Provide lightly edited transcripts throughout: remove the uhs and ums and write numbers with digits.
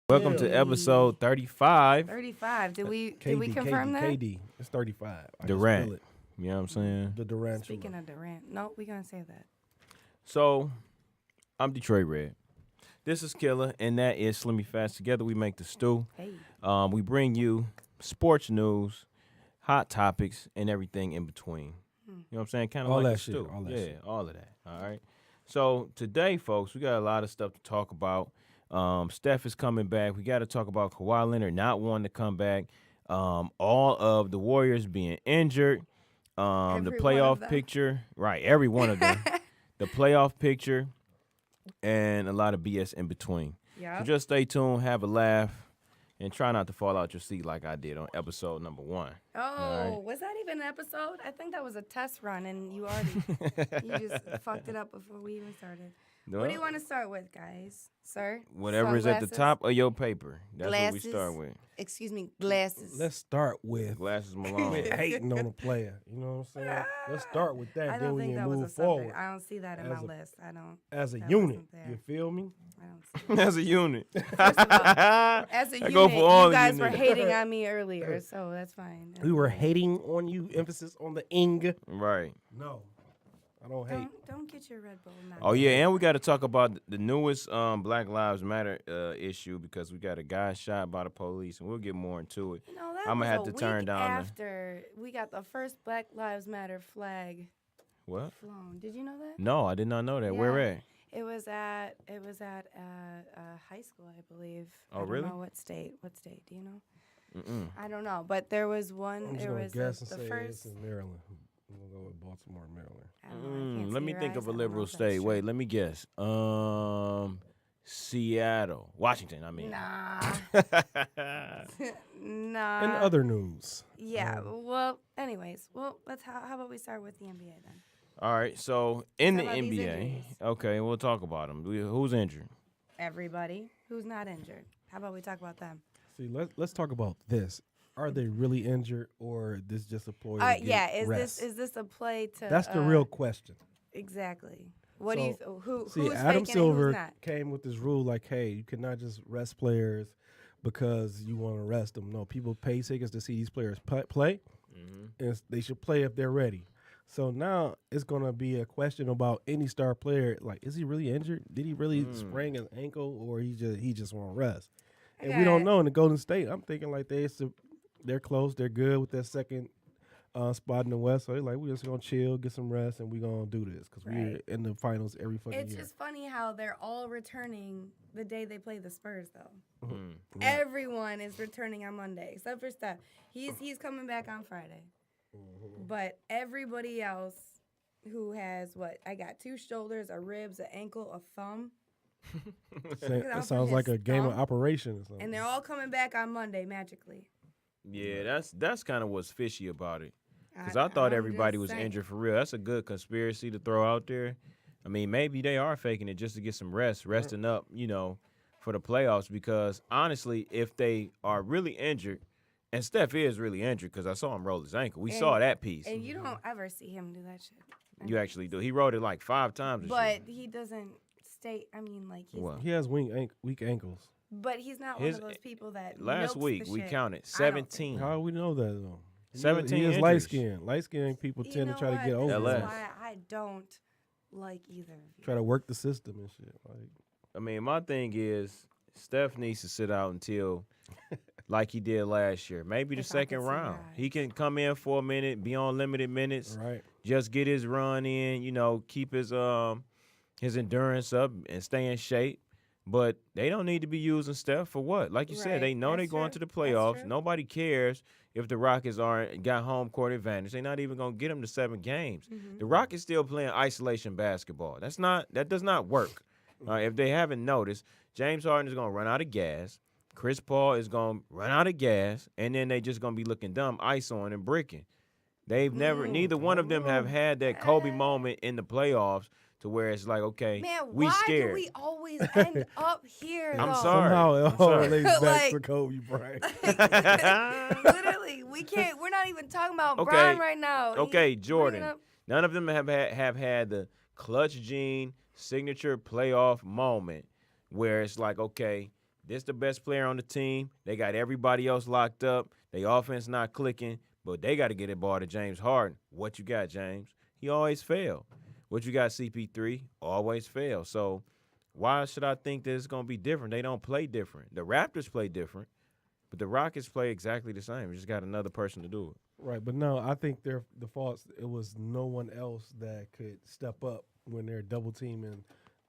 Welcome to episode 35. 35. Did we confirm that? KD. It's 35. Durant. You know what I'm saying? The Durant. Speaking of Durant. No, we're going to say that. So, I'm Detroit Red. This is Killer, and that is Slimmy Fast. Together we make the stew. Hey. We bring you sports news, hot topics, and everything in between. You know what I'm saying? Kind of all like that the shit. stew. All that shit. All of that. All right. So, today, folks, we got a lot of stuff to talk about. Steph is coming back. We got to talk about Kawhi Leonard not wanting to come back. All of the Warriors being injured. The playoff picture. Right, every one of them. The playoff picture. And a lot of BS in between. Yeah. So just stay tuned, have a laugh, and try not to fall out your seat like I did on episode number 1. Oh, right. Was that even an episode? I think that was a test run, and you just fucked it up before we even started. No. What do you want to start with, guys? Sir? Whatever is at the top of your paper. That's glasses. What we start with. Excuse me, glasses. Let's start with Glasses Malone. hating on a player. You know what I'm saying? Let's start with that. I Then don't we think can that was move a subject. forward. I don't see that in my list. I don't. As a that unit, wasn't there. you feel me? I don't see As a unit. First of all, as a unit, go for all you guys were units. hating on me earlier, so that's fine. We were hating on you. Emphasis on the ing. Right. No, I don't hate. Don't get your Red Bull now. Oh, yeah, and we got to talk about the newest Black Lives Matter issue because we got a guy shot by the police, and we'll get more into it. You know, that I'm going to have was to a turn week down after we got the first Black Lives Matter flag What? flown. Did you know that? No, I did not know that. Where Yeah. at? It was at high school, I believe. Oh, I don't really? know what state. What state? Do you know? Mm-mm. I don't know, but there was one. I'm just There gonna was guess and the say first. it's in Maryland. I'm gonna go with Baltimore, Maryland. I don't know, I can't Let see me your think eyes. of a I don't know liberal if that's state. true. Wait, let me guess. Seattle. Washington, I mean. Nah. Nah. In other news, Yeah. Well. Anyways. Well. How about we start with the NBA then? All right, so in the Talk about these NBA, injuries. okay, we'll talk about them. Who's injured? Everybody who's not injured. How about we talk about them? see, let's talk about this. Are they really injured, or this just a ploy? to get Yeah. Is rest? this a play to? That's the real question. Exactly. What do you? Who's See, faking Adam and Silver who's not? came with this rule like, hey, you cannot just rest players because you want to rest them. No, people pay tickets to see these players play, and they should play if they're ready. So now it's going to be a question about any star player. Like, is he really injured? Did he really sprain his ankle, or he just want to rest? And we don't know in the Golden State. I'm thinking like they're close. They're good with that second spot in the West. So they're like, we're just going to chill, get some rest, and we're going to do this because we're in the finals every fucking It's year. just funny how they're all returning the day they play the Spurs, though. Mm. Everyone is returning on Monday except for Steph. He's coming back on Friday. But everybody else who has I got 2 shoulders, a ribs, an ankle, a thumb. That sounds like a game of operation or something. And they're all coming back on Monday magically. Yeah, that's kind of what's fishy about it. Because I- I thought I'm everybody just was saying. injured for real. That's a good conspiracy to throw out there. I mean, maybe they are faking it just to get some resting up, for the playoffs. Because honestly, if they are really injured, and Steph is really injured because I saw him roll his ankle. We saw that piece. And you don't ever see him do that shit. You actually do. He rolled it like 5 times. and But shit. he doesn't stay. I mean, like he's. What? He has weak ankles. But he's not His- one of those people that. Last milks week the we shit. counted I don't think- 17. How do we know that though? 17 He is injuries. light skinned. Light skinned people You tend know to try to what? get over. LS. That's it. why I don't like either of you. Try to work the system and shit. Like, I mean, my thing is Steph needs to sit out until, like he did last year, maybe the If I second could see round. your eyes. He can come in for a minute, be on limited minutes, right. just get his run in, keep his endurance up and stay in shape. But they don't need to be using Steph for what? Like you said, Right. they know they're That's going to true. the That's playoffs. true. Nobody cares if the Rockets got home court advantage. They're not even going to get them to 7 games. Mm-hmm. The Rockets still playing isolation basketball. That does not work. If they haven't noticed, James Harden is going to run out of gas. Chris Paul is going to run out of gas, and then they just going to be looking dumb, isoing and bricking. Neither one of them have had that Kobe moment in the playoffs to where it's like, okay, Man, we why scared. do we always end up here? I'm though? sorry. Somehow it I'm all sorry. relates back to Like- Kobe Bryant. Literally, we can't. We're not even talking about Okay. Bron right now. Okay, He's Jordan. bringing up- None of them have had the clutch gene signature playoff moment where it's like, okay, this the best player on the team. They got everybody else locked up. They offense not clicking, but they got to get the ball to James Harden. What you got, James? He always fail. What you got, CP3? Always fail. So why should I think that it's going to be different? They don't play different. The Raptors play different, but the Rockets play exactly the same. You just got another person to do it. Right, but no, I think their defaults. It was no one else that could step up when they're double teaming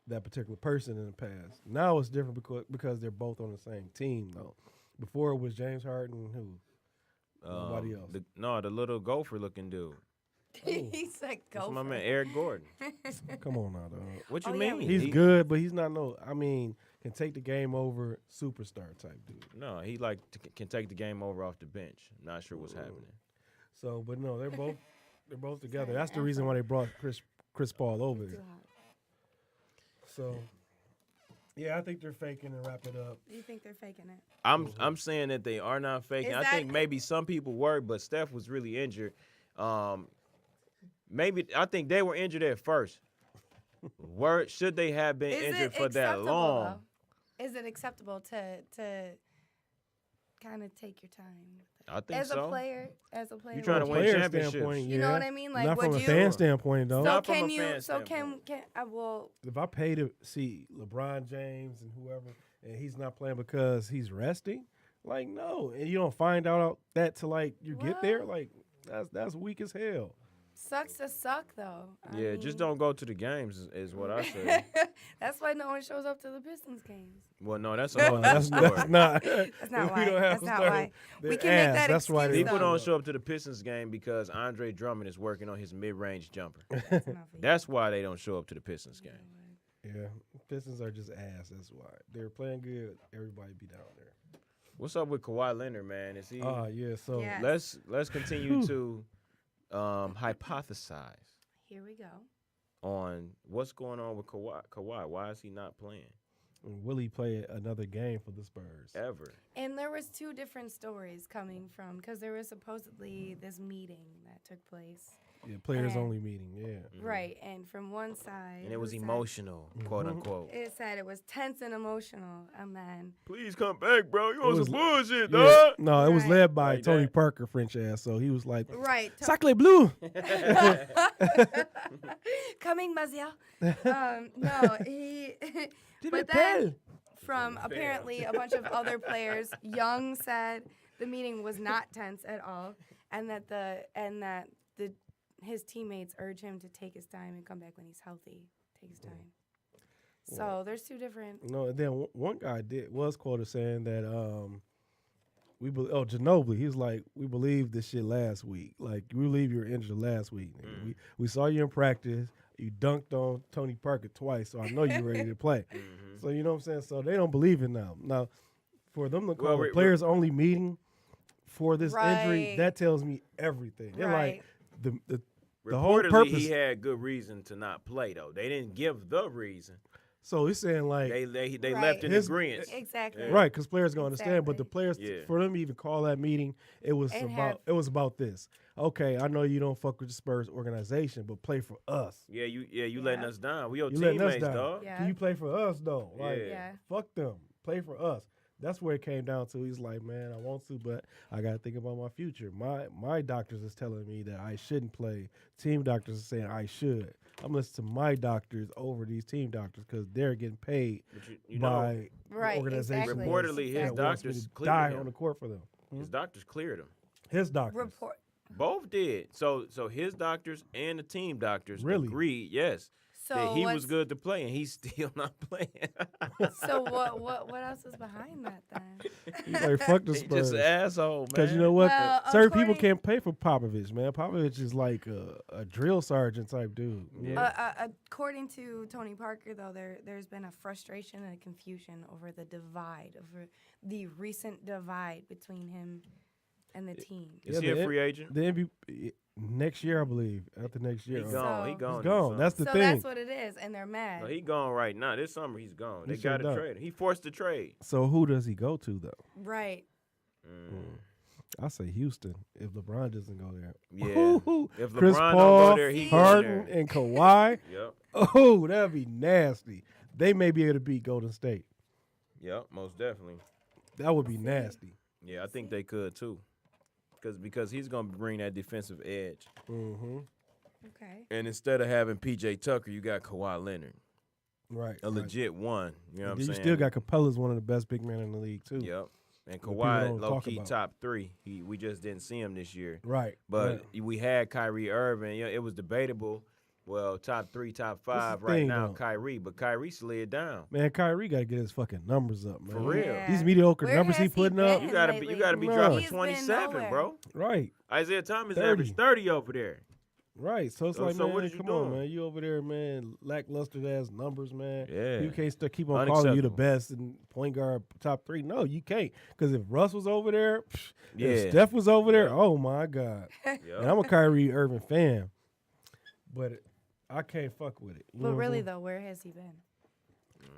that particular person in the past. Now it's different because they're both on the same team though. Before it was James Harden, who? Nobody else. The little gopher looking dude. He's like, That's go my for man, it. Eric Gordon. Come on now, dog. What you Oh, yeah, mean? He's good, but he's not can take the game over superstar type dude. No, he can take the game over off the bench. Not sure what's happening. So, but no, they're both together. Sorry, That's the reason why they brought Chris Paul over Too there. hot. So, yeah, I think they're faking and wrap it up. You think they're faking it? I'm saying that they are not faking. Is I think that- maybe some people were, but Steph was really injured. Maybe I think they were injured at first. Should they have been Is injured it for that acceptable, long? though? Is it acceptable to kind of take your time? I think As so. a player, You trying to From a win player championships. standpoint, You know what I mean? Like, not from would a you? fan standpoint, though. Not So from can a you? fan So can standpoint. I will? If I pay to see LeBron James and whoever, and he's not playing because he's resting, like no, and you don't find out that till like you get there, Well- like that's weak as hell. Sucks to suck though. I Yeah, just mean- don't go to the games is what I say. That's why no one shows up to the Pistons games. Well, no, that's a whole That's nother story. not. That's not we why. don't have That's not stars. why. We They're can make that That's why excuse, People though. don't show up to the Pistons game because Andre Drummond is working on his mid-range jumper. That's enough of you. That's why they don't show up to the Pistons game. Yeah, Pistons are just ass. That's why they're playing good. Everybody be down there. What's up with Kawhi Leonard, man? Is he? Yeah. So Yeah. Let's continue to hypothesize Here we go. on what's going on with Kawhi. Why is he not playing will he play another game for the Spurs? ever? And there was two different stories coming from because there was supposedly this meeting that took place. Yeah, players And- only meeting. Yeah. Right, and from one side, And it was who said- emotional, quote unquote. It said it was tense and emotional, and then Please come back, bro. You It on was- some bullshit, Yeah. dog. No, it was Right. led by Like Tony that. Parker, French ass. So he was like, right, "Sacre bleu." coming, Maziel. No, he. But then, from apparently a bunch of other players, Young said the meeting was not tense at all, and that his teammates urge him to take his time and come back when he's healthy. Take his time. So there's two different. No, and then one guy was quoted saying that Ginobili, he was like, we believed this shit last week. Like, we believe you were injured last week. Nigga. We saw you in practice. You dunked on Tony Parker twice, so I know you're ready to play. So you know what I'm saying? So they don't believe it now. Now, for them to call a players only meeting for this injury, Right. that tells me everything. They're Right. like the whole Reportedly, purpose. he had good reason to not play, though. They didn't give the reason. So he's saying like They Right. left in His- agreement. Exactly. Yeah. right, because players gonna understand, but the Exactly. players Yeah. for them to even call that meeting, it was And about this. Okay, I know you don't fuck with the Spurs organization, but play for us. Yeah, you letting Yeah. us down. We your You letting us teammates, down. dog. Yeah. Can you play for us though? Like, Yeah. Yeah. fuck them. Play for us. That's where it came down to. He's like, man, I want to, but I got to think about my future. My doctors is telling me that I shouldn't play. Team doctors are saying I should. I'm listening to my doctors over these team doctors because they're getting paid But you know, by Right, the organization. exactly. Reportedly, his that wants me doctors to cleared die him. on the court for them. his doctors cleared him. His doctors. Report. Both did. So his doctors and the team doctors Really? agreed, yes, So that he was what's- good to play, and he's still not playing. So what else is behind that then? He's like, fuck the He's Spurs. just an asshole, man. Because you know what? Well, Certain people according- can't pay for Popovich, man. Popovich is like a drill sergeant type dude. According to Tony Parker, though, there's been a frustration and a confusion over the recent divide between him and the team. Is he a the- free agent? The MVP next year, I believe. After next year, He gone. He So- gone. he's gone. That's the So thing. that's what it is, and they're mad. No, he gone right now. This summer he's gone. He They got to should've trade him. He forced the trade. So who does he go to though? Right. I say Houston if LeBron doesn't go there. Yeah. Ooh, If Chris LeBron Paul, don't go there, he going Harden, there. and Kawhi. Yep. Oh, that'd be nasty. They may be able to beat Golden State. Yep, most definitely. That would be nasty. Yeah, I think they could too. Because he's gonna bring that defensive edge. Mm-hmm. Okay. And instead of having PJ Tucker, you got Kawhi Leonard. Right. A legit one. You know what I'm You saying? still got Capella's one of the best big men in the league too. Yep. And people Kawhi, don't low talk key about. top 3. We just didn't see him this year. Right. But right. we had Kyrie Irving. Yeah, it was debatable. Well, top 3, top 5 the right thing, now, though. Kyrie. But Kyrie slid down. Man, Kyrie got to get his fucking numbers up, man. For real. Yeah. These mediocre Where numbers he has putting been up. You gotta be lately? dropping He's been 27, nowhere. bro. Right. Isaiah Thomas 30. averaged 30 over there. Right. So it's So- like, so man, what is you come on, doing? man. You over there, man, lackluster ass numbers, man. Yeah. You can't still keep on calling you the Unacceptable. best and point guard top 3. No, you can't. Because if Russ was over there, Yeah. if Steph was over there, Yeah. oh my God. Yep. And I'm a Kyrie Irving fan. But I can't fuck with it. You know But what I'm really saying? though, where has he been?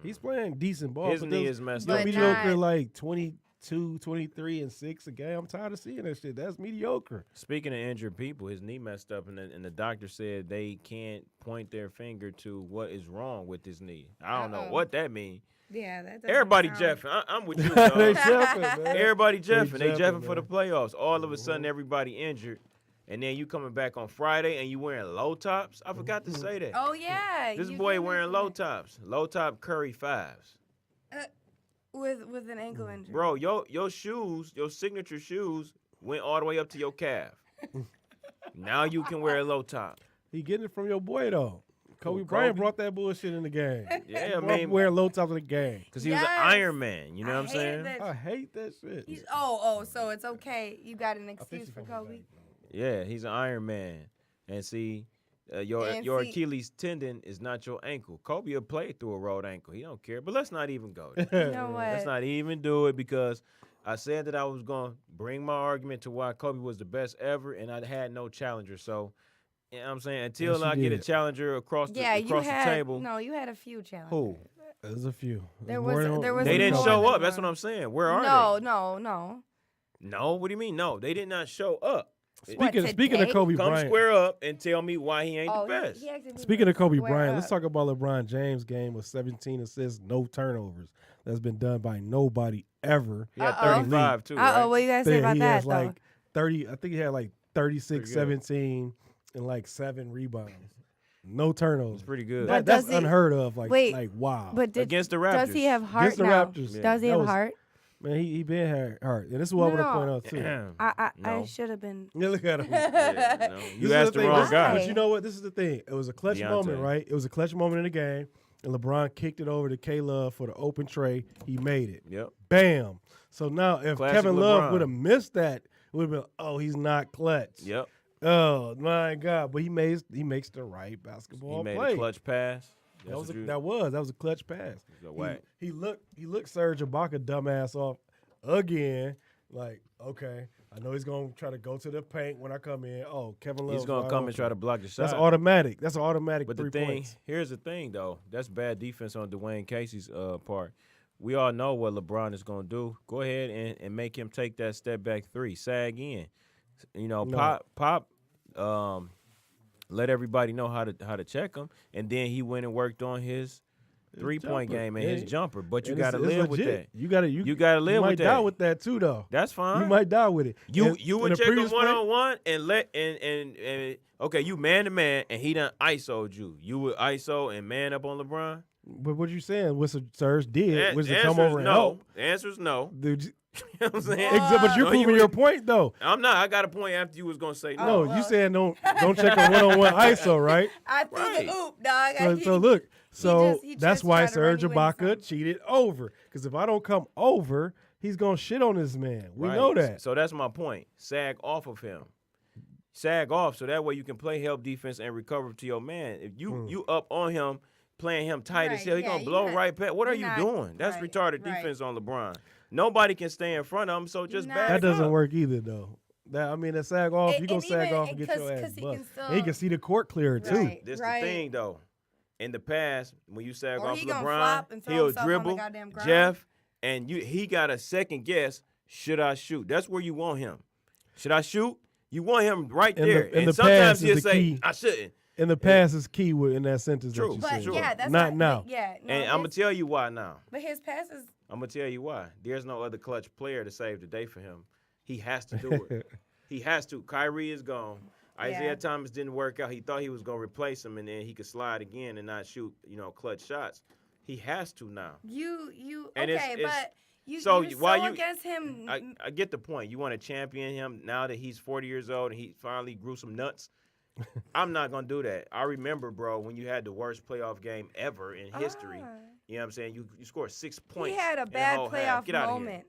He's playing decent ball. His but knee those- is messed You're But up. mediocre not- like 22, 23, and 6 a game. I'm tired of seeing that shit. That's mediocre. Speaking of injured people, his knee messed up, and the doctor said they can't point their finger to what is wrong with his knee. I don't know Uh-oh. what that means. Yeah, that doesn't Everybody sound- jeffing. I'm with you, They dog. jeffing, man. Everybody jeffing. They jeffing, jeffing for the man. playoffs. All of a sudden, everybody injured. And then you coming back on Friday and you wearing low tops. I forgot to say that. Oh yeah. This you boy did wearing mention low that. tops. Low top Curry 5s. With an ankle injury. Bro, your shoes, your signature shoes, went all the way up to your calf. Now you can wear a low top. He getting it from your boy though. Kobe Who, Bryant Kobe? brought that bullshit in the game. Yeah, I Brought mean, wearing low tops in the game. because he was an Yes. Iron Man. You know what I'm I saying? hated that. I hate that shit. So it's okay. You got an I think excuse she for gonna be Kobe. back, Yeah, he's an Iron Man. And see, your And see- Achilles tendon is not your ankle. Kobe will play through a rolled ankle. He don't care. But let's not even go there. though. You know what? Let's not even do it because I said that I was going to bring my argument to why Kobe was the best ever, and I had no challenger. So, you know what I'm saying? Until Yes, you I get a did. challenger across the, Yeah, you across had the table. no. You had a few challenges. Who? There's a few. There There's was- more there was They didn't more show than up. That's one. what I'm saying. Where are No. they? No, what do you mean? No, they did not show up. What, Speaking of today? Kobe Come Bryant. square up and tell me why he ain't Oh, the best. he actually Speaking of Kobe square Bryant, let's up. talk about LeBron James' game with 17 assists, no turnovers. That's been done by nobody ever. He had Uh-oh. 35 too, Uh right? oh, what you guys say about he that has though? like 30. I think he had like 36, Pretty good. 17, and like 7 rebounds. No turnovers. It's pretty good. But That's does he- unheard of. Like, Wait, like wow. But did, Against the Raptors. does he have heart Against the now? Raptors. Yeah. Does he That have was- heart? Man, he been hurt. And this is what I want to No. point out too. I No. should have been. Yeah, look at him. Yeah, no. This You is asked the thing. wrong guy. But you know what? This is the thing. It was a clutch Deontay. moment, right? It was a clutch moment in the game. And LeBron kicked it over to K-Love for the open tray. He made it. Yep. Bam. So now if Classic Kevin Love LeBron. would have missed that, it would have been, oh, he's not clutch. Yep. Oh my God. But he makes the right basketball He made play. a clutch pass. That was what you- that was a clutch pass. He's a whack. He looked Serge Ibaka dumbass off again. Like, okay, I know he's gonna try to go to the paint when I come in. Oh, Kevin Love. He's gonna come and try to block the shot. That's automatic. That's an automatic But 3 the thing, points. here's the thing though. That's bad defense on Dwayne Casey's part. We all know what LeBron is gonna do. Go ahead and make him take that step back 3. Sag in. You know, No. pop. Let everybody know how to check him, and then he went and worked on his 3-point jumper. game and his And- jumper. But you And got to it's live with legit. that. You gotta You got to live you with might that. die with that too, though. That's fine. You might die with it. You And you in would the check him previous play- 1-on-1 and let and okay, you man to man and he done ISO'd you. You would ISO and man up on LeBron? But what you saying? What Serge did was The to come answer is over and no. help. The answer is no. Dude, You know what I'm saying? but you're No, proving you- your point though. I'm not. I got a point after you was gonna say no. No, well. you saying don't check a 1-on-1 ISO, right? I threw Right. the oop, dog. So look, so he that's just why tried to run Serge you into Ibaka something. cheated over. Because if I don't come over, he's gonna shit on this man. We Right. know that. So that's my point. Sag off of him. Sag off so that way you can play help defense and recover to your man. If you up on him, playing him tight as Right, hell, he yeah, gonna you blow not- right past. What are you you're not- doing? That's right, retarded right. defense on LeBron. Nobody can stay in front of him, so just not- back That doesn't up. work either, though. That sag off. And- You gonna and sag even- off and get 'cause- your ass 'cause he bust. can still- And he can see the court clear too. Right. This the thing though. In the past, when you sag Or off he gonna LeBron, flop and throw he'll himself on the dribble goddamn ground. Jeff, and he got a second guess. Should I shoot? That's where you want him. Should I shoot? You want him right And there. and and the sometimes pass he'll is the say, key. I shouldn't. And the pass is key in that sentence True. that you But said. Sure. yeah, that's Not what- now. Yeah, no, And I'm gonna his- tell you why now. But his passes. I'm gonna tell you why. There's no other clutch player to save the day for him. He has to do it. He has to. Kyrie is gone. Isaiah Yeah. Thomas didn't work out. He thought he was gonna replace him, and then he could slide again and not shoot, clutch shots. He has to now. And it's- but you're while so you- against him. I get the point. You want to champion him now that he's 40 years old and he finally grew some nuts. I'm not gonna do that. I remember, bro, when you had the worst playoff game ever in history. You know what I'm saying? You scored 6 points. He had a in the bad whole half. playoff Get outta here. moment.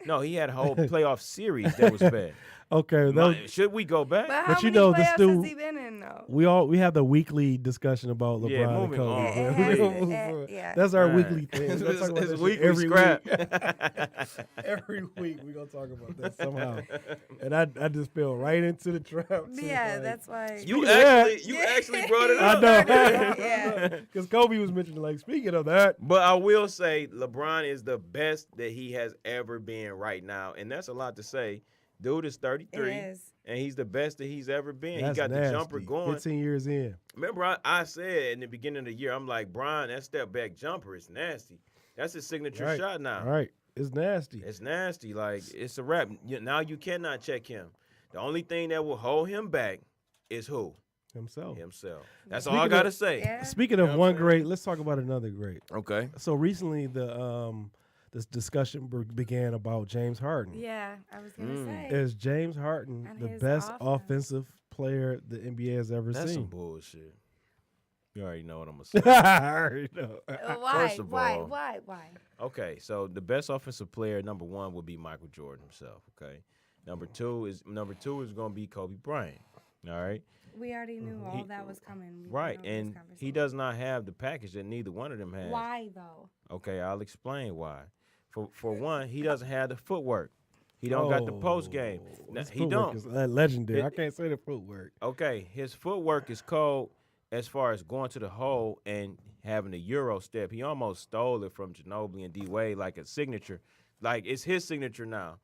No, he had a whole playoff series that was bad. Okay, Should we go back? But how But you many know, this playoffs dude- has he been in though? we have the weekly discussion about LeBron Yeah, and moving Kobe. on. Yeah. That's our Right. weekly thing. We're gonna talk about It's that shit weekly every scrap. week. Every week we're gonna talk about that somehow. And I just fell right into the trap. too, Yeah, like- that's why. You Speaking of actually brought it I up. know. Yeah. Because Kobe was mentioning, like, speaking of that, But I will say LeBron is the best that he has ever been right now. And that's a lot to say. Dude is 33. It is. And he's the best that he's ever been. that's he got nasty. the jumper going. 15 years in. Remember, I said in the beginning of the year, I'm like, Brian, that step back jumper is nasty. That's his signature Right. shot now. All right. It's nasty. It's nasty. Like, it's a wrap. Now you cannot check him. The only thing that will hold him back is who? Himself. Himself. That's all Speaking I of- got to say. Yeah. Speaking You of know what one I'm saying? great, let's talk about another great. Okay. So recently, this discussion began about James Harden. Yeah, I was gonna say. Is James Harden And the his best offense. offensive player the NBA has ever That's some seen? bullshit. You already know what I'm going to say. I already know. Why? First of Why? all- Why? Okay, so the best offensive player, number one, would be Michael Jordan himself. Okay, number two is going to be Kobe Bryant. All right, We already knew all that was coming. We right, went over this and he conversation. does not have the package that neither one of them has. Why though? Okay, I'll explain why. For one, he doesn't have the footwork. He don't got the post game. His He footwork don't. is legendary. It- I can't say the footwork. Okay, his footwork is cold as far as going to the hole and having a Euro step. He almost stole it from Ginobili and D-Wade like a signature. Like, it's his signature now.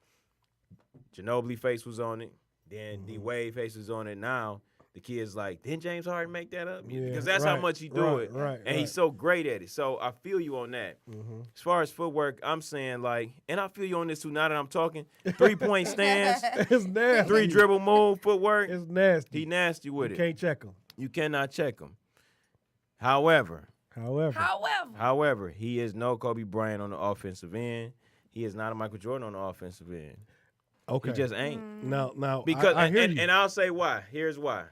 Ginobili face was on it. Then D-Wade face is on it now. The kid's like, didn't James Harden make that up? Yeah, Because that's how right, much he do right, it. right, And he's right. so great at it. So I feel you on that. Mm-hmm. As far as footwork, I'm saying, like, and I feel you on this too now that I'm talking. 3-point stands, It's nasty. 3 dribble move, footwork. It's nasty. He nasty with You it. can't check him. You cannot check him. However, However, he is no Kobe Bryant on the offensive end. He is not a Michael Jordan on the offensive end. okay. He just ain't. now Because I hear you. and I'll say why. Here's why.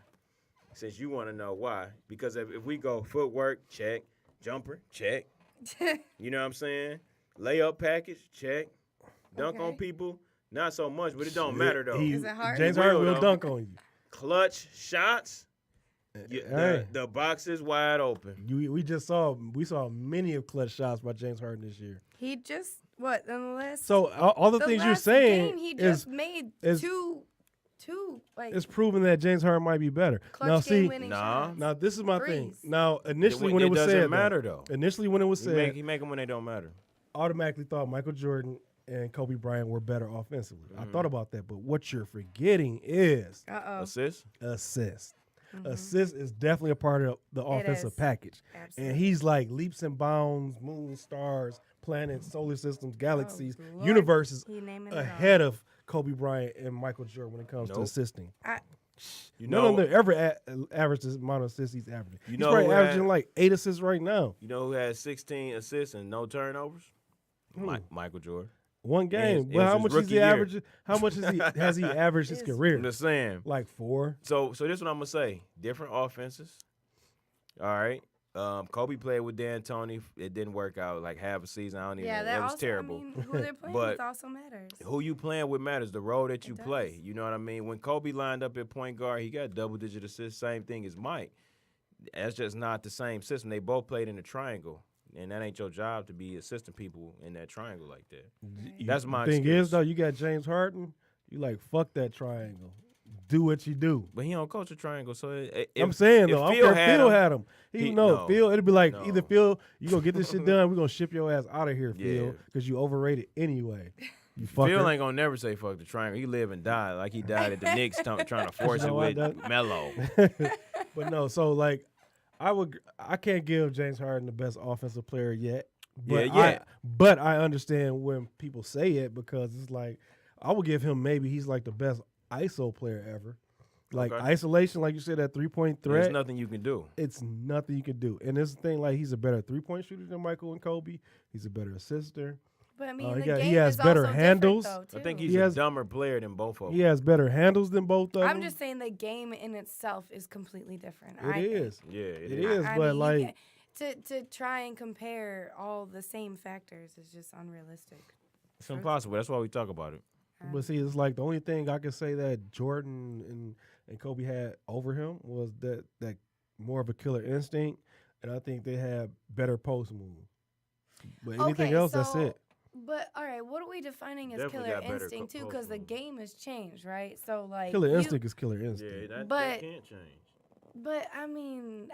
Since you want to know why. Because if we go footwork, check. Jumper, check. You know what I'm saying? Layup package, check. Dunk on Okay. people, not so much, but it don't matter though. Is it hard? James He Harden will, will though. dunk on you. Clutch shots. Hey. The box is wide open. We saw many of clutch shots by James Harden this year. He just in the last So all the things you're last saying game, he is just made is- two like it's proven that James Harden might be better. clutch Now game see, winning Nah. shots. now this is my thing. Threes. Now initially when it was doesn't said matter that, though. initially when it was said, He make them when they don't matter. automatically thought Michael Jordan and Kobe Bryant were better offensively. I Mm-hmm. thought about that, but what you're forgetting is Assist. assist. Assist is definitely a part of the offensive is. package. Absolutely. And he's like leaps and bounds, moons, stars, planets, solar systems, galaxies, Lord. universes He naming it all. ahead of Kobe Bryant and Michael Jordan when it comes to Nope. assisting. You None know, of them ever averaged the amount of assists he's averaging. You He's know probably who had- averaging like 8 assists right now. you know who has 16 assists and no turnovers? Michael Jordan. One game. it Well, was how his much is rookie he year. averaging? How much has he averaged his Yes. career? I'm just saying. Like 4. So this is what I'm gonna say. Different offenses. All right. Kobe played with D'Antoni. It didn't work out. Like half a season. I don't even. Yeah, know. that It was also, terrible. I mean, who they're playing But with also matters. Who you playing with matters. The role that you It play. does. You know what I mean? When Kobe lined up at point guard, he got double-digit assists. Same thing as Mike. That's just not the same system. They both played in a triangle, and that ain't your job to be assisting people in that triangle like that. That's my thing excuse. is though, you got James Harden. You like fuck that triangle. Do what you do. But he don't coach a triangle, so I'm saying if though, Phil Phil had him, had him. he- No, no. Phil. It'd be like No. either Phil, you gonna get this shit done. We're gonna ship your ass out of here, Phil, Yeah. because you overrated anyway. You fucker. Phil ain't gonna never say fuck the triangle. He live and die like he died at the Knicks trying to force You know it what, with Melo. But no, so like I can't give James Harden the best offensive player yet But I understand when people say it because it's like I would give him maybe he's like the best ISO player ever. Like isolation, like you said, that 3-point threat. There's nothing you can do. It's nothing you can do. And this thing, like he's a better 3-point shooter than Michael and Kobe. He's a better assister. But I mean, he has better handles. Though, I think he has a dumber player than both of them. He has better handles than both of them. I'm just saying the game in itself is completely different. It is. Yeah, it is. But mean, like to try and compare all the same factors is just unrealistic. it's impossible. That's why we talk about it. But see, it's like the only thing I can say that Jordan and Kobe had over him was that more of a killer instinct, and I think they had better post moves. But anything else, that's it. But all right, what are we defining as Definitely killer got better instinct too? post Because the moves. game has changed, right? So like Killer instinct is killer instinct. Yeah, that But- can't change. But I mean,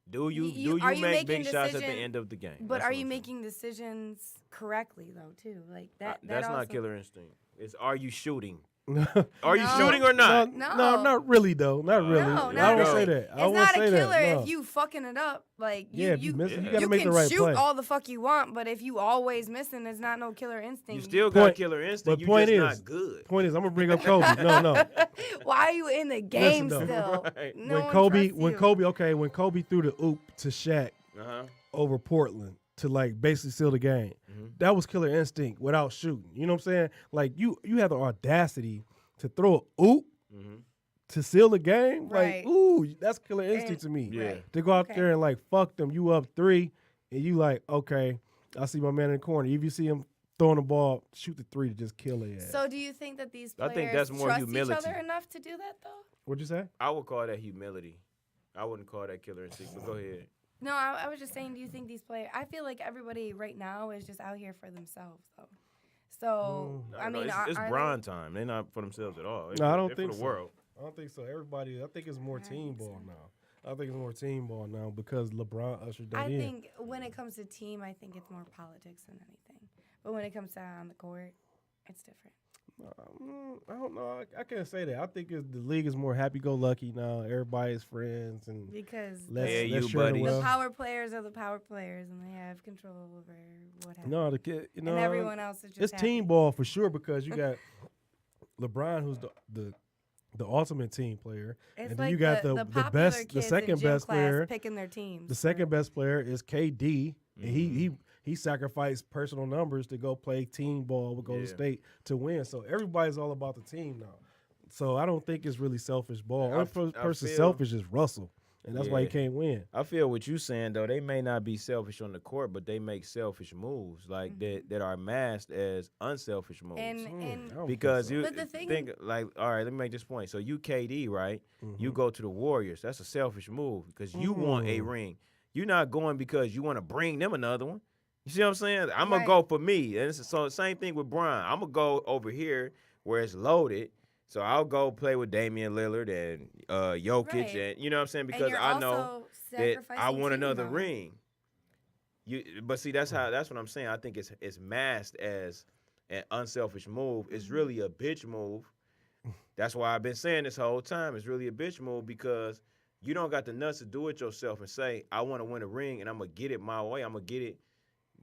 Do you are you make making big shots at the decision- end of the game? but That's are what you I'm saying. making decisions correctly though too? Like that. That's also, not killer instinct. It's are you shooting? No, Are you shooting or not? no, not really though. Not really. No, I not won't say really. that. I It's won't not say a killer that. No. if you fucking it up. Like you, Yeah, if you miss it, you gotta you make can the right shoot play. all the fuck you want, but if you always missing, it's not no killer instinct. You still got Point- killer instinct. but You point just is- not good. Point is, I'm gonna bring up Kobe. No. Why are you in the game Listen, though. still? Right. No when one Kobe, trusts when you. Kobe threw the oop to Shaq Uh-huh. over Portland to like basically seal the game, that was killer instinct without shooting. You know what I'm saying? Like you have the audacity to throw a oop to seal the game. Right. Like ooh, that's killer instinct to me. Yeah. To go out Okay. there and like fuck them, you up 3, and you like okay, I see my man in the corner. If you see him throwing the ball, shoot the 3 to just kill their ass. So do you think that these I players think that's more trust humility. each other enough to do that though? What'd you say? I would call that humility. I wouldn't call that killer instinct. But go ahead. No, I was just saying, do you think these players? I feel like everybody right now is just out here for themselves though. So I mean, it's are Bron time. They're not for themselves at all. No, I don't they're think for the so. world. I don't think so. Everybody, I think it's more I don't team think ball so. now. I think it's more team ball now because LeBron ushered that I in. think when it comes to team, I think it's more politics than anything. But when it comes to on the court, it's different. I don't know. I can't say that. I think the league is more happy-go-lucky now. Everybody's friends and Because let's, Yeah, let's you share the buddies. the wealth. power players are the power players, and they have control over what happens. No, the kid. You know, and everyone else is just it's happy. team ball for sure because you got LeBron, who's the ultimate team player, It's and then like you got the popular best, the kids in second gym best class player. picking their teams. The second best player is KD, and he sacrificed personal numbers to go play team ball with Golden Yeah. State to win. So everybody's all about the team now. So I don't think it's really selfish ball. I Only person feel- selfish is Russell, and that's why he Yeah. can't win. I feel what you saying though. They may not be selfish on the court, but they make selfish moves like that are masked as unselfish moves. and I don't think Because so. you But the thing- think like, all right, let me make this point. So you KD, right? You go to the Warriors. That's a selfish move because you want a ring. You're not going because you want to bring them another one. You see what I'm saying? I'm gonna Right. go for me. And so same thing with Brian. I'm gonna go over here where it's loaded. So I'll go play with Damian Lillard and Jokic, Right. and you know what I'm saying? and Because you're I know also that I sacrificing want team another though. ring. But see, that's what I'm saying. I think it's masked as an unselfish move. It's really a bitch move. That's why I've been saying this whole time. It's really a bitch move because you don't got the nuts to do it yourself and say, I want to win a ring and I'm gonna get it my way. I'm gonna get it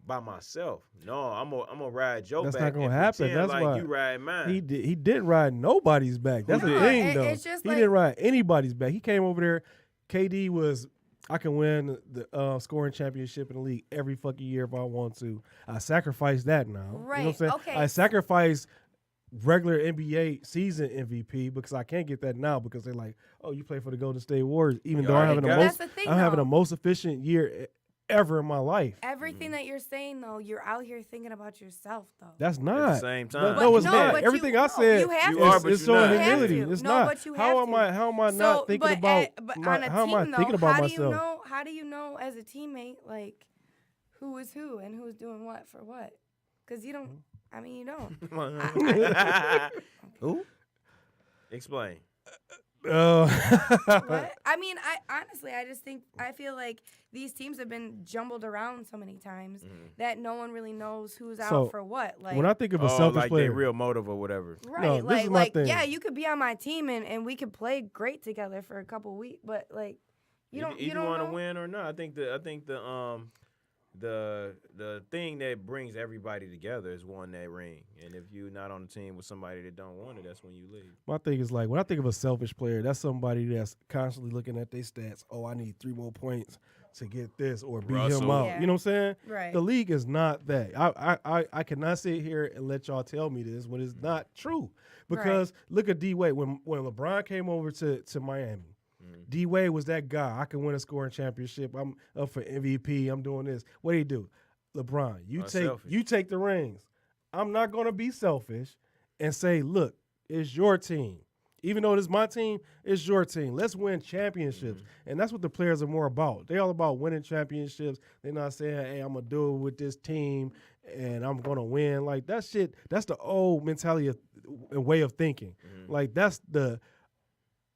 by myself. No, I'm gonna ride your That's back. not gonna and happen. pretend That's like why you ride mine. He didn't ride nobody's back. That's the No, thing, though. it's just he like- didn't ride anybody's back. He came over there. KD was, I can win the scoring championship in the league every fucking year if I want to. I sacrifice that now. You know what I'm Right, saying? okay. I sacrifice regular NBA season MVP because I can't get that now because they're like, oh, you play for the Golden State Warriors, even You though I'm already having the got it. most, That's the thing, I'm having though. the most efficient year ever in my life. Everything that you're saying though, you're out here thinking about yourself though. That's At not. the same No, time. no, it's No, not. but Everything you- I no, said you have You to. are, but is you're showing not. You have humility. to. It's No, not. but you How have am to. I? How am I So, not thinking but about? but my, on a how am I team, thinking though, about how myself? do you know? How do you know as a teammate like who is who and who's doing what for what? Because you don't. I mean, you don't. Who? Explain. What? I mean, I honestly, I feel like these teams have been jumbled around so many times that no one really knows who's So, out for what. Like, when I think of a Oh, selfish like player, they real motive or whatever. right? No, this is my thing. Yeah, you could be on my team and we could play great together for a couple weeks, but like, you don't want to know. win or not. I think the the thing that brings everybody together is one that ring. And if you're not on the team with somebody that don't want it, that's when you leave. My thing is like when I think of a selfish player, that's somebody that's constantly looking at their stats. Oh, I need 3 more points to get this or beat him Russell. out. Yeah. You know what I'm saying? Right. The league is not that. I cannot sit here and let y'all tell me this when it's not true. Because look at D Wade when LeBron came over to Miami. D Wade was that guy. I can win a scoring championship. I'm up for MVP. I'm doing this. What do he do? LeBron, you take the rings. I'm not gonna be selfish and say, look, it's your team. Even though it's my team, it's your team. Let's win championships. And that's what the players are more about. They're all about winning championships. They're not saying, hey, I'm going to do it with this team and I'm going to win. Like, that shit, that's the old mentality and way of thinking. Like, that's the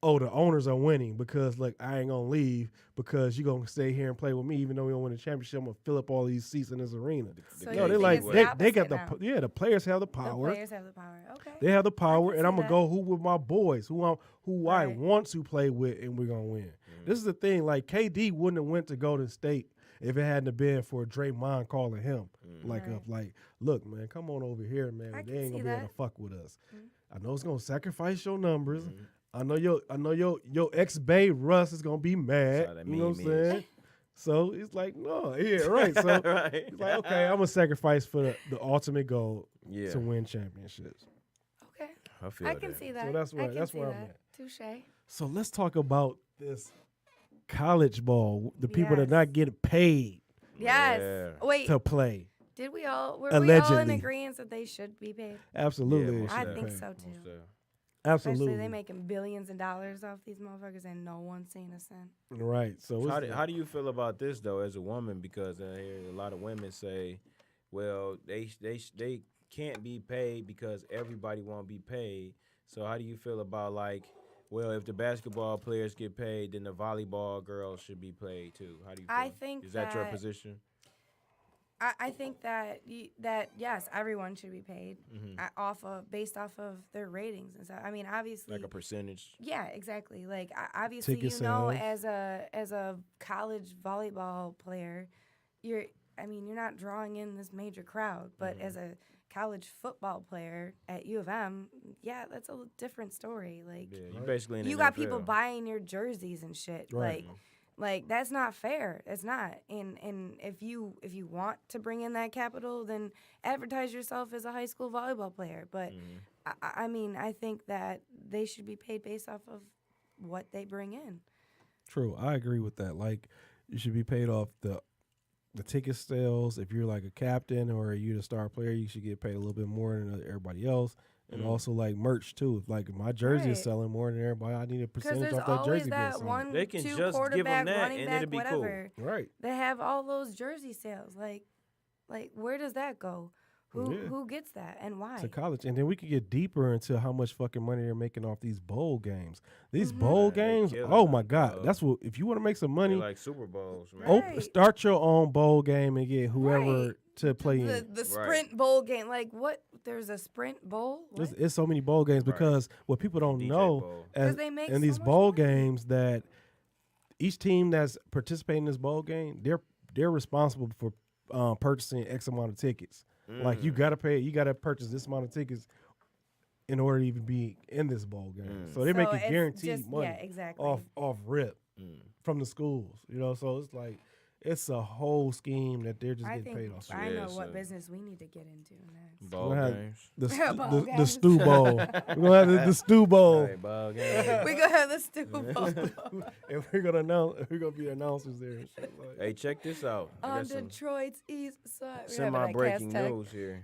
owners are winning because, like, I ain't going to leave because you're going to stay here and play with me. Even though we don't win a championship, I'm going to fill up all these seats in this arena. So No, they're like, they got the players have the power. The players have the power. Okay. They have the power, can and see I'm gonna that. go who with my boys, who I Right. want to play with, and we're gonna win. This is the thing. Like KD wouldn't have went to Golden State if it hadn't have been for Draymond calling him, like, look, man, come on over here, man. I They can ain't gonna see be able that. to fuck with us. I know it's gonna sacrifice your numbers. I know your ex-Bay Russ is gonna be mad. That's how that You know what I'm meme is. saying? So it's like, no, yeah, right. So Right. it's like, okay, I'm gonna sacrifice for the ultimate goal Yeah. to win championships. Okay. I feel I that. can see that. So that's where- I can that's see where I'm that. at. Touche. So let's talk about this college ball. The people that Yes. not getting paid Yes. Yeah. Wait. to play. Did we all? Were we all in Allegedly. agreement that they should be paid? Absolutely, most they I should think pay. so Most too. definitely. Absolutely, Especially they making billions of dollars off these motherfuckers and no one's seen a cent. right. So So it's how do you feel about this though, as a woman? Because I hear a lot of women say, "Well, they can't be paid because everybody won't be paid." So how do you feel about like, well, if the basketball players get paid, then the volleyball girls should be paid too? How do you feel? I think is that your that- position? I think that that yes, everyone should be paid based off of their ratings and stuff. I mean, obviously, Like a percentage? yeah, exactly. Like obviously, Ticket you know, sales. as a college volleyball player, you're not drawing in this major crowd, but as a college football player at U of M, yeah, that's a different story. Like Yeah, you basically in the you got NFL. people buying your jerseys and shit. Right. Like that's not fair. It's not. And if you want to bring in that capital, then advertise yourself as a high school volleyball player. But I mean, I think that they should be paid based off of what they bring in. true. I agree with that. Like you should be paid off the ticket sales. If you're like a captain or you're the star player, you should get paid a little bit more than everybody else. And also like merch too. Like if my jersey is Right. selling more than everybody, I need a Because percentage there's off that always jersey that being sold. one, They can two just give 'em quarterback, that running and back, it'll be cool. whatever. Right. They have all those jersey sales. Like where does that go? Who gets that and why? To college, and then we could get deeper into how much fucking money they're making off these bowl games. These bowl Man, they games, killing oh them, my god, dog. that's what. If you want to make some They're money, like Super Bowls, man. Right. start your own bowl game and get whoever Right. to play in. The sprint bowl game. Like what? There's a sprint bowl? What? It's so many bowl games Right. because what people don't DJ know bowl. as they make in so these much bowl money. games that each team that's participating in this bowl game, they're responsible for purchasing X amount of tickets. Like you gotta purchase this amount of tickets in order to even be in this bowl game. So they're So making it's guaranteed just- money yeah, exactly. off rip from the schools. You know, so it's like it's a whole scheme that they're just I getting think paid off. I know Yeah, what so- business we need to get into next. Ball We're gonna have games. The, Ball the games. stew bowl. We're gonna have the stew bowl. Right, ball games. We gonna have the stupid bowl And we're gonna be announcers there and shit. Like, Hey, check this out. I on got some Detroit's east side. We're having semi-breaking that news here.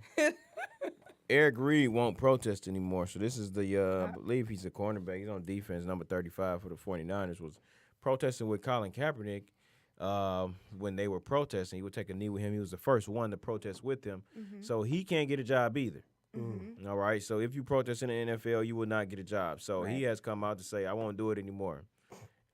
Eric Reed won't protest anymore. So this is the, I believe he's a cornerback. He's on defense, number 35 for the 49ers, was protesting with Colin Kaepernick when they were protesting. He would take a knee with him. He was the first one to protest with him. So he can't get a job either. All right. So if you protest in the NFL, you will not get a job. So he Right. has come out to say, I won't do it anymore.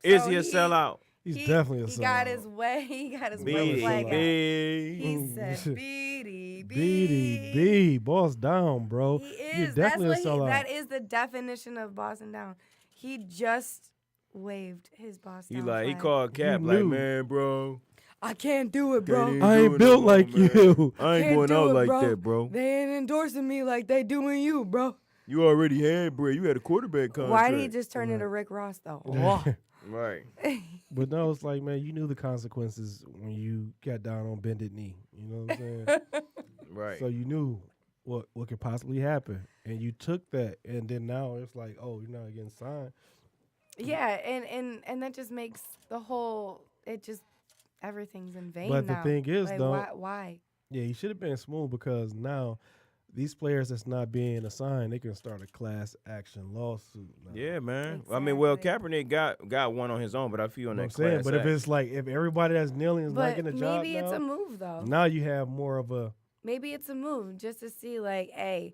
Is he a he- sellout? he's definitely a He got sellout. his way. He got his Definitely way a flag sellout. out. B. He said, "BD, BDB, boss down, bro. He You're is. That's definitely what a sellout. that is the definition of bossing down. He just waved his boss He down. like he flag. called Cap You like, knew. man, bro. I can't do it, bro. Can't I do ain't it built no more, like man. you. I ain't Can't going do out it, like bro. that, bro. They ain't endorsing me like they doing you, bro. You already had bread. You had a quarterback contract. Why did he just turn into Rick Ross though? Oh. Right. But no, it's like, man, you knew the consequences when you got down on bended knee. You know what I'm saying? Right. So you knew what could possibly happen, and you took that, and then now it's like, oh, you're not getting signed. Yeah, and that just makes the whole everything's in vain But the now. thing is, like, though, why? Yeah, he should have been smooth because now these players that's not being assigned, they can start a class action lawsuit. Now. Yeah, man. I mean, well, Exactly. Kaepernick got one on his own, but I feel on But that I'm saying, class but if act. it's like if everybody that's kneeling is not But getting a job maybe it's a move though. now you have more of a Maybe it's a move just to see like, hey,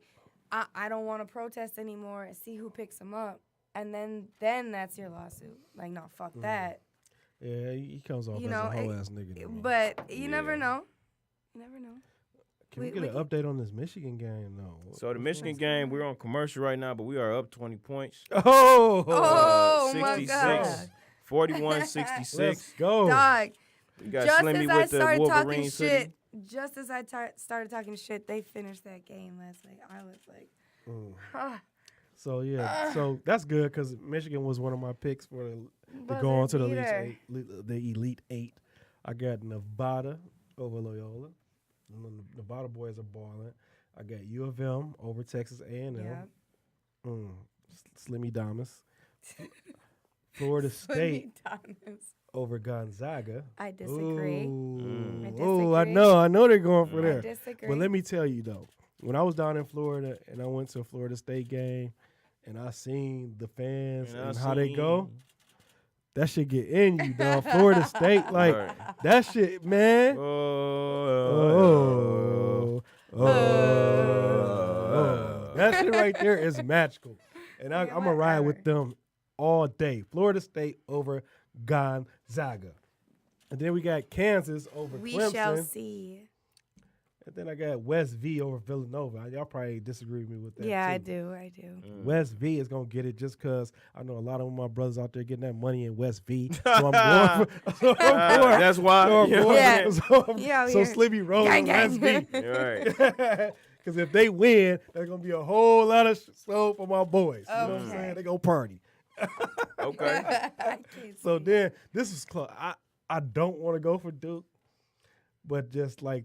I don't want to protest anymore. See who picks them up, and then that's your lawsuit. Like, no, fuck that. yeah. He comes off You as know, a whole ass nigga. To me. But you never Yeah. know. You never know. Can we we get an can- update on this Michigan game? No. So the Michigan game, we're on commercial right now, but we are up 20 points. Oh, Oh my 66, God. 41, 66. let's go. Dog. We got Just Slimmy as I with the started talking Wolverine shit, hoodie. just as I started talking shit, they finished that game last night. I was like, ah. So yeah, so that's good because Michigan was one of my picks for to Buzzer go on to the beater. Elite Eight. I got Nevada over Loyola. And the Nevada boys are balling. I got U of M over Texas A&M. Yeah. Slimmy Damas. Florida State Thomas. over Gonzaga. I disagree. Ooh. I Oh, I disagree. know they're going for I there. disagree. But let me tell you though, when I was down in Florida and I went to a Florida State game and I seen the fans and how they go, that shit get in you, dog. Florida State, like Right. that shit, man. That shit right there is magical. And Yeah, I'm going to ride with whatever. them all day. Florida State over Gonzaga. And then we got Kansas over We Clemson. shall see. And then I got West V over Villanova. Y'all probably disagree with me with that. Yeah, too. I do. West V is going to get it just because I know a lot of my brothers out there getting that money in West V. So I'm going for That's why. so I'm you know going- what I'm Yeah. So, Yeah, so yeah. Slimmy rolls Gang, West gang. V. saying? Right. Because if they win, there's going to be a whole lot of soul for my boys. You know what I'm Okay. saying? They going to party. Okay. I can't So see. then, this is close. I don't want to go for Duke, but just like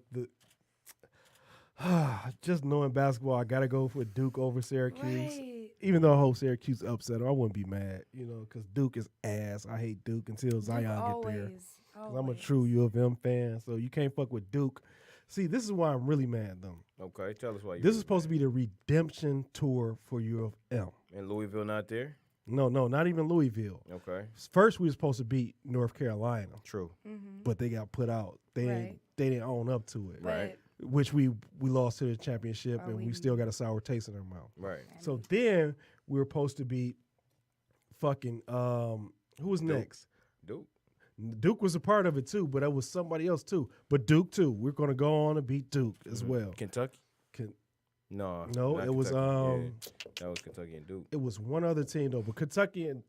just knowing basketball, I got to go for Duke over Syracuse. Right. Even though I hope Syracuse upset them, I wouldn't be mad, because Duke is ass. I hate Duke until Zion get there. Always. 'Cause I'm a true U of M fan, so you can't fuck with Duke. See, this is why I'm really mad at them. Okay. Tell us why you. This is supposed to be the redemption tour for U of M. And Louisville not there. No, not even Louisville. Okay. First, we were supposed to beat North Carolina, True. but they got put out. They Right. didn't own up to it, Right. which we lost to the championship, Oh, and we we- still got a sour taste in our mouth. Right. So then we were supposed to beat fucking who was Duke. next? Duke. Duke was a part of it too, but it was somebody else too. But Duke too. We're gonna go on and beat Duke as well. Kentucky. Can- No. No, not it was Kentucky. Yeah. That was Kentucky and Duke. It was one other team though, but Kentucky and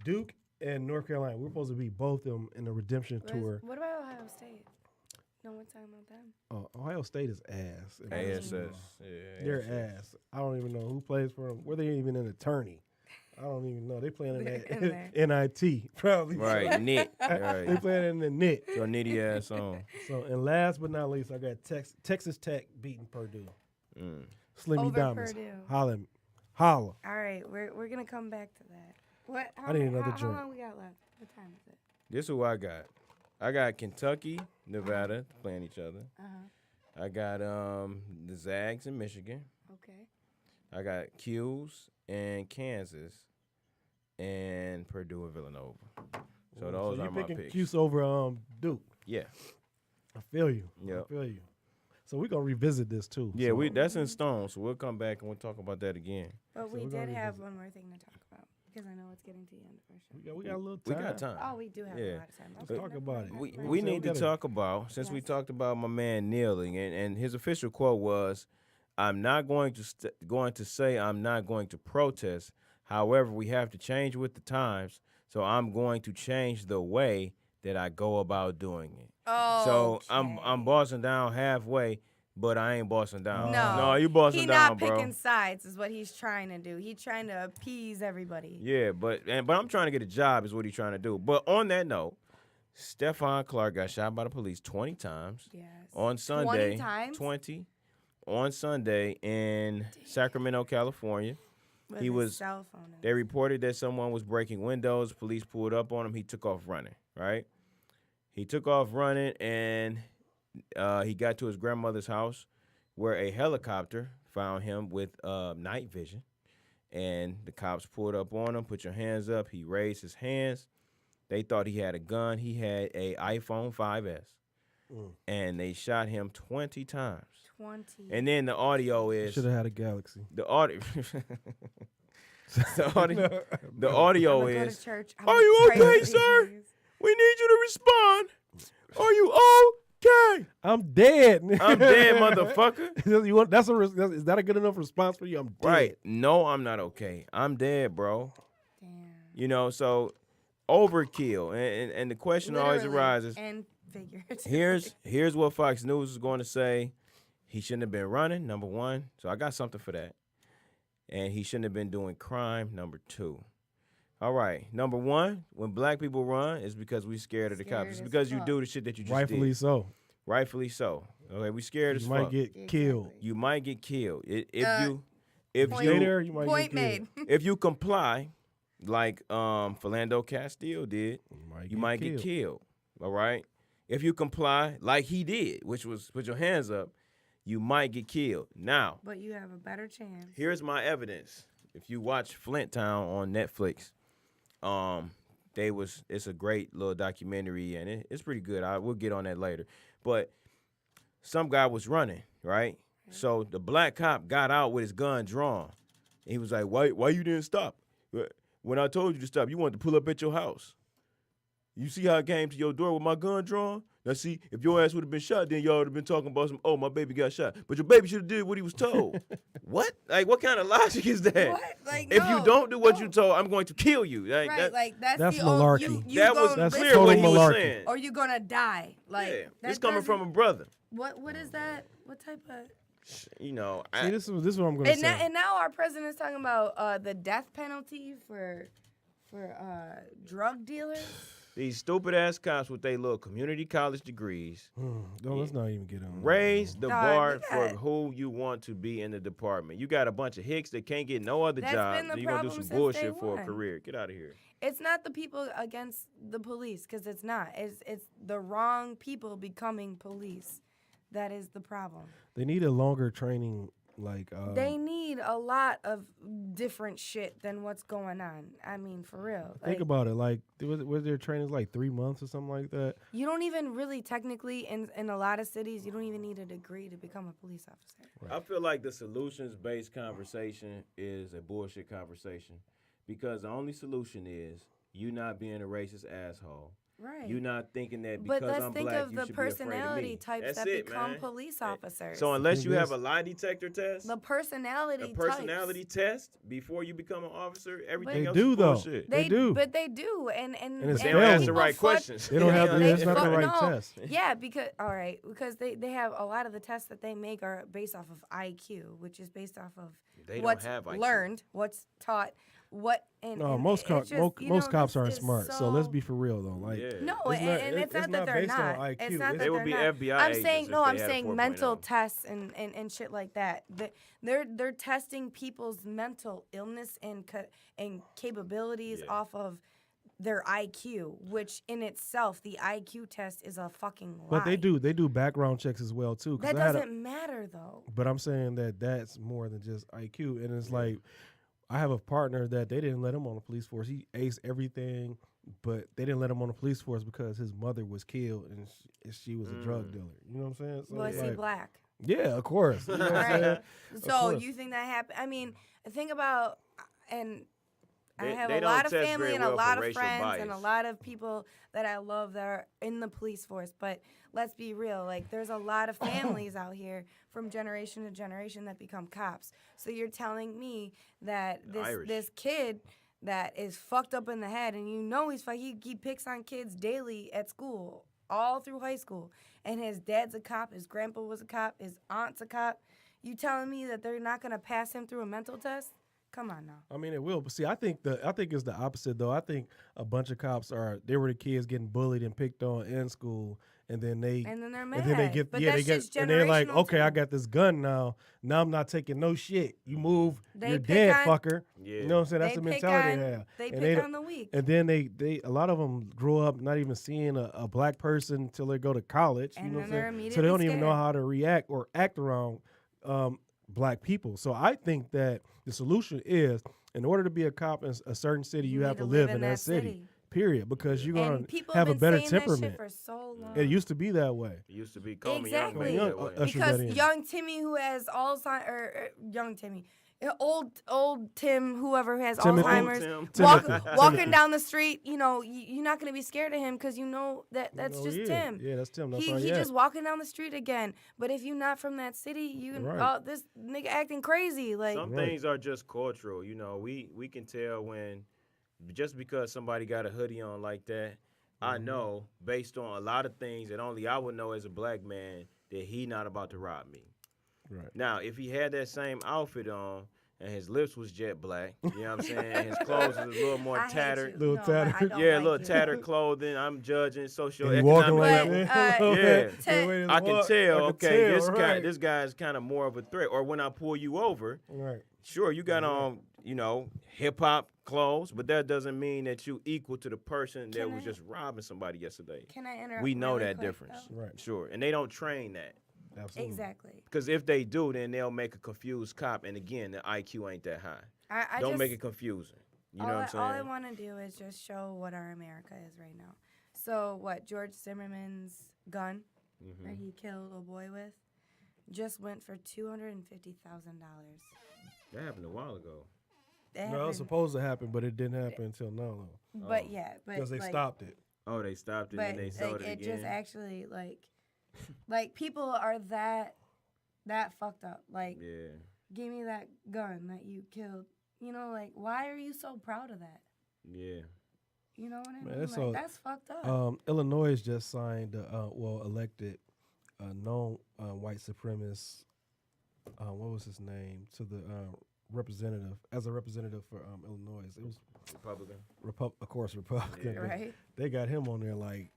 Duke and North Carolina. We're supposed to beat both of them in the redemption tour. What about Ohio State? No one's talking about them. Ohio State is ass. in ASS. basketball. Yeah. They're ASS. ass. I don't even know who plays for them. Were they even an attorney? I don't even know. They playing in They're in that NIT probably. Right. Knit. They Right. playing in the knit. Your nitty ass on. So, and last but not least, I got Texas Tech beating Purdue. Mm. Slimmy Over Diamonds. Purdue. Holla. All right, we're gonna come back to that. What? I need another how drink. long we got left? What time is it? This is who I got. I got Kentucky, Nevada playing each other. I got the Zags in Michigan. Okay. I got Q's and Kansas, and Purdue and Villanova. So those you are my picking picks. Cuse over Duke. Yeah, I feel you. Yep. I feel you. So we're gonna revisit this too. yeah. So, That's in stone. So we'll come back and we'll talk about that again. But So we we're gonna did have revisit. one more thing to talk about because I know it's getting to the end of our show. we got a little We time. got time. Oh, we do have Yeah. a lot of time. Let's talk about it. We So we need to gotta- talk about, since we Yes. talked about my man kneeling, and his official quote was, "I'm not going to say I'm not going to protest. However, we have to change with the times. So I'm going to change the way that I go about doing it. Oh, So I'm bossing down halfway, but I ain't bossing down. No, you bossing he down, not bro. picking sides is what he's trying to do. He's trying to appease everybody. Yeah, but I'm trying to get a job is what he's trying to do. But on that note, Stephon Clark got shot by the police 20 times. Yes. On Sunday. 20 times? 20 on Sunday in Sacramento, California. With He his was. cell phone. They reported that someone was breaking windows. Police pulled up on him. He took off running. Right. He took off running and he got to his grandmother's house, where a helicopter found him with night vision. And the cops pulled up on him. Put your hands up. He raised his hands. They thought he had a gun. He had a iPhone 5S. And they shot him 20 times. 20. And then the audio is Should have had a Galaxy. the audio. the audio I'ma go is. to church. Are you Pray okay, for these sir? niggas. We need you to respond. Are you okay? I'm dead. I'm dead, motherfucker. You want, is that a good enough response for you? I'm dead. Right. No, I'm not okay. I'm dead, bro. Damn. You know, so overkill. And the question always Literally arises. And figuratively. Here's what Fox News is going to say. He shouldn't have been running, number one. So I got something for that. And he shouldn't have been doing crime, number two. All right. Number one, when black people run, it's because we scared of the cops. It's Scared as because you fuck. do the shit that you just Rightfully did. so. Rightfully so. Okay, we scared as You fuck. might get killed. You might get killed. If Point- Stay you there, you might Point get killed. made. if you comply, like Philando Castile did, you might get killed. All right. If you comply, like he did, which was put your hands up, you might get killed. Now, But you have a better chance. here's my evidence. If you watch Flint Town on Netflix, it's a great little documentary and it's pretty good. We'll get on that later. But some guy was running, right? So the black cop got out with his gun drawn. He was like, "Why you didn't stop? When I told you to stop, you wanted to pull up at your house. You see how I came to your door with my gun drawn? Now see, if your ass would have been shot, then y'all would have been talking about oh, my baby got shot. But your baby should have did what he was told." What? Like, what kind of logic is that? What? Like, If you no, don't do what no. you told, I'm going to kill you. Like, Right, like that's That's the malarkey. You that was gonna that's clear total what he was malarkey. saying. or you gonna die. Like Yeah, that it's coming from a doesn't- brother. What is that? What type of? See, this is what I'm gonna And say. now our president's talking about the death penalty for drug dealers. These stupid ass cops with their little community college degrees No, let's not even get on. raise the Dog, bar we for got- who you want to be in the department. You got a bunch of hicks that can't get no other That's job. been the You're gonna do problem some since bullshit day for a one. career. Get out of here. It's not the people against the police, because it's not. It's the wrong people becoming police. That is the problem. They need a longer training, like They need a lot of different shit than what's going on. I mean, for real. think Like, about it. Like, was their training like 3 months or something like that? you don't even really technically in a lot of cities, you don't even need a degree to become a police officer. I feel like the solutions-based conversation is a bullshit conversation because the only solution is you not being a racist asshole. Right. You not thinking that because But let's I'm think black, of you the should be afraid of personality me. types That's that it, become man. police officers. So unless Think you have this- a lie detector test, the personality a personality test before you become an officer, everything They else do is though. bullshit. They do. But they do, and it's They don't ask the people right flood- questions. They don't have the- they it's not the flood- right no. test. Yeah, because they have a lot of the tests that they make are based off of IQ, which is based off of They don't what's have IQ. learned, what's taught, what and No, and most it's cops, just, you most know, cops this aren't is smart. So let's be for real though. Like, Yeah. No, It's and, not- and it's it's not that not they're based on not. IQ. It's not They that They would they're be not. FBI I'm agents saying if no. they I'm had a saying 4.0. mental tests and shit like that. They're testing people's mental illness and capabilities Yeah. off of their IQ, which in itself, the IQ test is a fucking lie. but they do background checks as well too. 'Cause That I had doesn't matter though. But I'm saying that that's more than just IQ, and it's like I have a partner that they didn't let him on the police force. He aced everything, but they didn't let him on the police force because his mother was killed and she was a drug dealer. You know what I'm saying? So Was it's he like- black? Yeah, of course. You know what I'm saying? Right. So course. you think that happened? I mean, think about and. I They- have they a don't lot of test family very and a well for lot of racial friends and a bias. lot of people that I love that are in the police force. But let's be real, like there's a lot of families out here from generation to generation that become cops. So you're telling me that Irish. this kid that is fucked up in the head, and you know he picks on kids daily at school, all through high school, and his dad's a cop, his grandpa was a cop, his aunt's a cop. You telling me that they're not gonna pass him through a mental test? Come on now. I mean, it will. But see, I think it's the opposite though. I think a bunch of cops they were the kids getting bullied and picked on in school, and then they're mad. And then they get but they get and they're like, okay, too. I got this gun now. Now I'm not taking no shit. You move, you're pick dead, on- fucker. Yeah. You know what I'm saying? That's the mentality they have. They And pick on the weak. And then they a lot of them grow up not even seeing a black person till they go to college. And you know then what I'm they're saying? So they don't immediately even know scared. how to react or act around black people. So I think that the solution is, in order to be a cop in a certain city, you have need to live in that city. Period. Because you're gonna And people have a been better saying that temperament. shit for so long. It used to be that way. It used to be call Exactly. me young. Man, Usher Because that in. young Timmy who has Alzheimer's, young Timmy, old Tim, whoever has Timothy. Alzheimer's, Tim. walking down the street, you know, you're not gonna be scared of him because you know that's Oh, just yeah. Tim. Yeah, that's Tim. That's He all just walking down the street again. But if you're not from that city, you Right. oh, this nigga acting crazy. Like Some Right. things are just cultural. You know, we can tell when just because somebody got a hoodie on like that. I know based on a lot of things that only I would know as a black man that he not about to rob me. Right. Now, if he had that same outfit on and his lips was jet black, you know what I'm saying, and his clothes was a little more I hate tattered. you. Little No, tattered. I don't Yeah, a like little you. tattered clothing. I'm judging And he walking socioeconomic like level. that. But, Yeah. Ted- The way I this can walk, tell, I can okay, tell, right. this guy's kind of more of a threat. Or when I pull you over, Right. sure, you got on, you know, hip hop clothes, but that doesn't mean that you equal to the person that Can was I- just robbing somebody yesterday. Can I interrupt? We know really that quick, difference. though? Right. Sure. And they don't train that. Absolutely. Exactly. Because if they do, then they'll make a confused cop. And again, the IQ ain't that high. I Don't just, make it confusing. You know what I'm saying? All I want to do is just show what our America is right now. So what George Zimmerman's gun that he killed a boy with just went for $250,000. That happened a while ago. No, it was supposed to happen, but it didn't happen until now, though. But yeah, but Because they like, stopped it. Oh, they stopped it But and they sold like, it it again. just actually like people are that fucked up. Like, Yeah. give me that gun that you killed. You know, like why are you so proud of that? Yeah. You know what I Man, mean? it's Like, so- that's fucked up. Illinois just signed, elected a known white supremacist, what was his name, to the representative, as a representative for Illinois. It was Republican. of course, Republican. but Right? They got him on there like,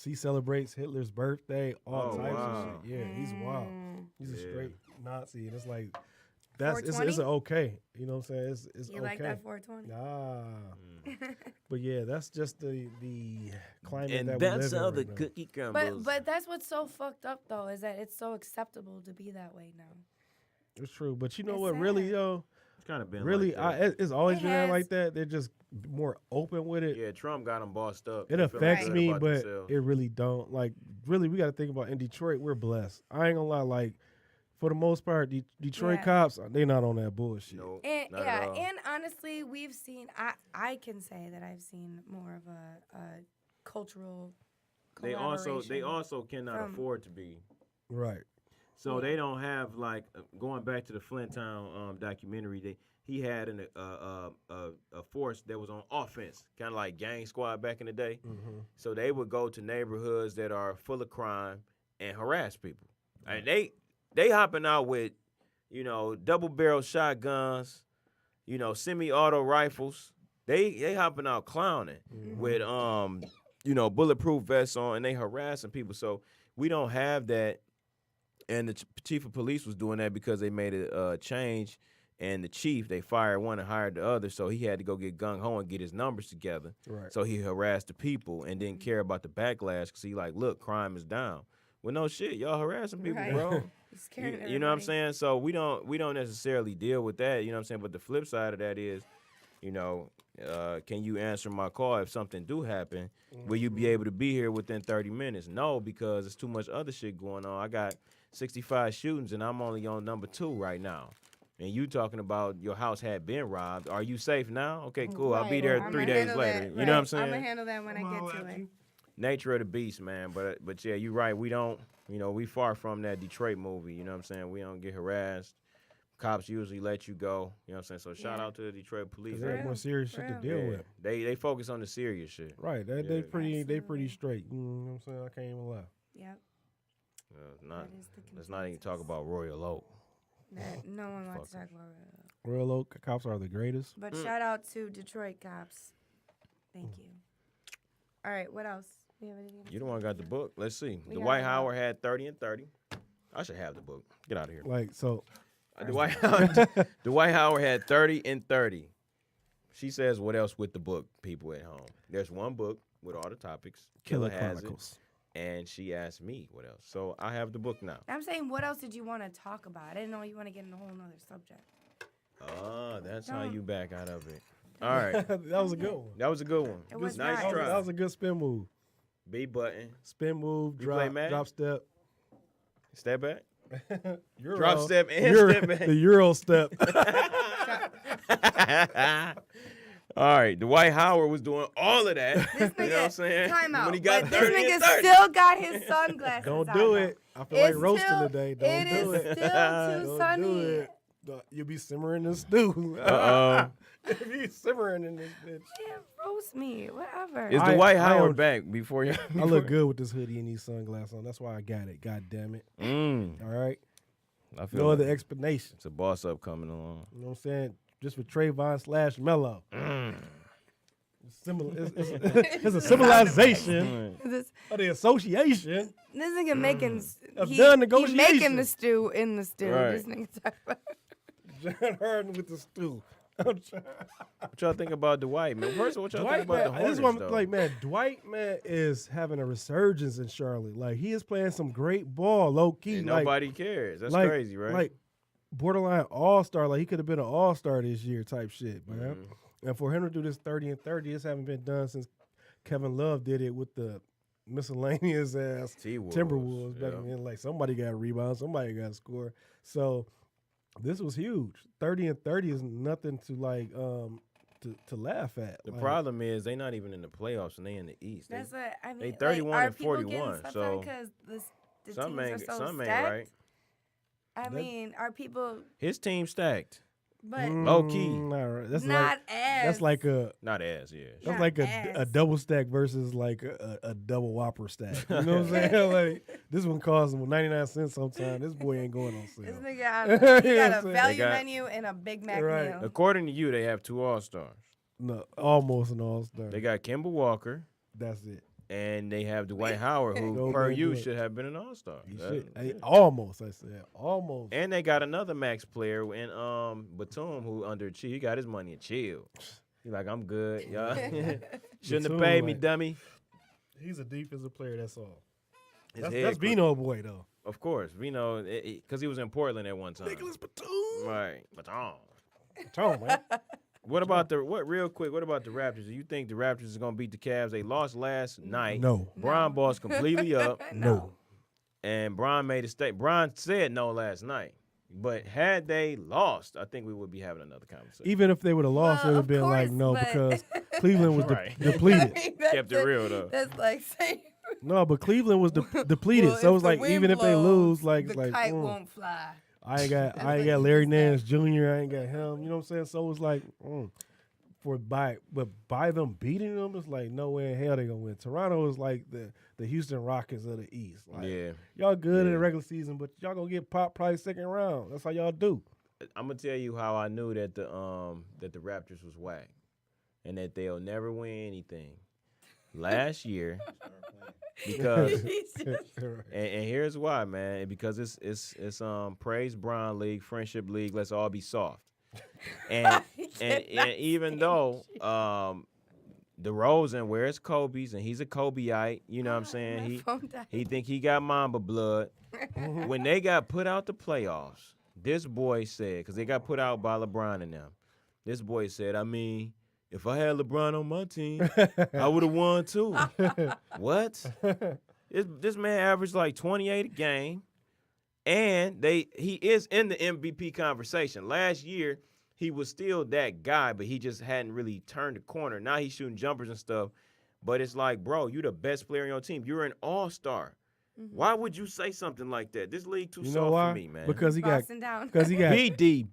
he celebrates Hitler's birthday, all Oh, types wow. of shit. Yeah, he's wild. He's a Yeah. straight Nazi, and it's like, it's 420? okay. You know what I'm saying? It's You okay. like that 420? But yeah, that's just the climate And that that's we live how in the right now. cookie crumbles. But that's what's so fucked up though, is that it's so acceptable to be that way now. It's true, but you know It's what? Really, sad. yo, it's kind of been really, like that. it's always It been there has. like that. They're just more open with it. Yeah, Trump got them bossed up. It They feel affects good me, about but themselves. it really don't. Like, really, we got to think about in Detroit, we're blessed. I ain't gonna lie, like, for the most part, Detroit Yeah. cops, they not on that bullshit. No, And not at yeah, all. and honestly, we've seen. I can say that I've seen more of a cultural. They collaboration also cannot from- afford to be. Right. So they don't have like going back to the Flint Town documentary. He had a force that was on offense, kind of like Gang Squad back in the day. Mm-hmm. So they would go to neighborhoods that are full of crime and harass people. And they hopping out with, you know, double barrel shotguns, you know, semi-auto rifles. They hopping out clowning with you know, bulletproof vests on, and they harassing people. So we don't have that. And the chief of police was doing that because they made a change, and the chief, they fired one and hired the other, so he had to go get gung-ho and get his numbers together. Right. So he harassed the people and didn't care about the backlash because he like, look, crime is down. Well, no shit, y'all harassing people, Right. bro. He's scaring You know what I'm everybody. saying? So we don't necessarily deal with that, you know what I'm saying? But the flip side of that is, you know, can you answer my call if something do happen? Will you be able to be here within 30 minutes? No, because there's too much other shit going on. I got 65 shootings and I'm only on number 2 right now. And you talking about your house had been robbed. Are you safe now? Okay, cool. I'll be Right. there I'ma 3 days handle later. that, You right. know what I'm saying? I'm gonna handle that when I get to it. Nature of the beast, man. But yeah, you're right. We don't, you know, we far from that Detroit movie. You know what I'm saying? We don't get harassed. cops usually let you go. You know what I'm saying? So shout Yeah. out to the Detroit police. Because they have For more real, serious for shit to real. deal Yeah, with. they focus on the serious shit. Right. They Yeah. pretty Absolutely. straight. You know what I'm saying? I can't even lie. Yep. Not, That is the let's not even talk consensus. about Royal Oak. That no one wants to Fuckers. talk about it. Royal Oak cops are the greatest. But shout out to Detroit cops. Thank you. All right, what else? We have anything else? You the one got the book. Let's see. We Dwight got it. Howard had 30 and 30. I should have the book. Get out of here. Like, so, Dwight Howard had 30 and 30. She says, what else with the book, people at home? There's one book with all the topics. Killer has it. Chronicles. And she asked me what else. So I have the book now. I'm saying, what else did you want to talk about? I didn't know you want to get in a whole nother subject. Ah, that's how No. you back out of it. All right. That was a good one. That was a good one. It was Nice not. try. That was a good spin move. B button. Spin move, You play drop, Madden? drop step. Step back. Euro. Drop step and Euro- step back. The Euro step. All right, Dwight Howard was doing all of that. This You know what I'm nigga, saying? time out. When he got But 30 this and nigga 30. still got his sunglasses Don't on, do though. it. I feel like It's roasting still- today. Don't it do is it. still too Don't sunny. do it. You'll be simmering in stew. Uh-oh. You'll be simmering in this bitch. Yeah, roast me, whatever. Is I- Dwight I Howard am- back before you? I look good with this hoodie and these sunglasses on. That's why I got it. God damn it. All right. I feel No like other explanation. it's a boss up coming along. You know what I'm saying? Just for Trayvon / Mello. It's a civilization This of the association. nigga making Of he done making the negotiations. stew in the stew. Right. This nigga talk about John Harden with the stew. I'm trying- What y'all think about Dwight, man? First of all, what y'all think Dwight, about man, the this Hornets, is what I'm though? like, man. Dwight, man, is having a resurgence in Charlotte. Like he is playing some great ball, low key. And like, nobody cares. That's like- crazy, right? Like borderline all-star. Like he could have been an all-star this year type shit, man. Mm-hmm. And for him to do this 30 and 30, this haven't been done since Kevin Love did it with the miscellaneous ass T-Wolves, Timberwolves back yeah. then. Like somebody got a rebound, somebody got to score. So this was huge. 30 and 30 is nothing to like to laugh at. The Like, problem is they not even in the playoffs and they in the East. that's what I mean. they like, 31 are and people 41, getting so because the some teams ain't are so some ain't stacked. right. I mean, are people His team stacked, but Low key. Not right. That's not like as that's like a not as yeah. that's Not like a ass. double stack versus like a double whopper stack. You know what I'm saying? Like this one costs him 99 cents sometimes. This boy ain't going on this sale. nigga got he Yeah, got a so- value They got- menu and a Big Mac Right. meal. According to you, they have 2 All-Stars. No, almost an all-star. They got Kemba Walker That's it. and they have Dwight Howard, who Go per man, you do it. should have been an All-Star. You That- should. Hey, almost, I said. Almost. And they got another max player in Batum who underachieved. He got his money and chill. He like, I'm good, y'all. Shouldn't have Batum, paid me, like- dummy. He's a defensive player, that's all. His That's, head that's crook- Vino boy, though. Of course, Vino, because he was in Portland at one time. Nicholas Batum. Right, Batum. Tom, man. What about real quick? What about the Raptors? Do you think the Raptors is gonna beat the Cavs? They lost last night. No. Bron bossed completely up, No. and Bron made a statement. Bron said no last night, but had they lost, I think we would be having another conversation. Even if they would have lost, Well, it would have of been like course, no, but- because Cleveland was Right. depleted. Kept it real though. That's like saying No, but Cleveland was depleted. well, so if it's the like wind even if they blows, lose, like the it's like kite won't fly. I ain't got That's I ain't what got you Larry just said. Nance Jr. I ain't got him. You know what I'm saying? So it's like by them beating them, it's like no way in hell they gonna win. Toronto is like the Houston Rockets of the East. Like, Yeah, y'all good in Yeah. the regular season, but y'all gonna get popped probably second round. That's how y'all do. I'm gonna tell you how I knew that the Raptors was whack, and that they'll never win anything. Last year, because He's just- and here's why, man. Because it's praise Brown League, friendship league. Let's all be soft. And and even though DeRozan wears Kobe's and he's a Kobeite, you know what I'm saying? My phone died. He think he got Mamba blood. When they got put out the playoffs, this boy said, because they got put out by LeBron and them. This boy said, I mean, if I had LeBron on my team, I would have won too. What? This man averaged like 28 a game, and he is in the MVP conversation. Last year, he was still that guy, but he just hadn't really turned the corner. Now he's shooting jumpers and stuff, but it's like, bro, you're the best player on your team. You're an all-star. Why would you say something like that? This league too You know soft why? for me, man. Because he got Boston down. BDB.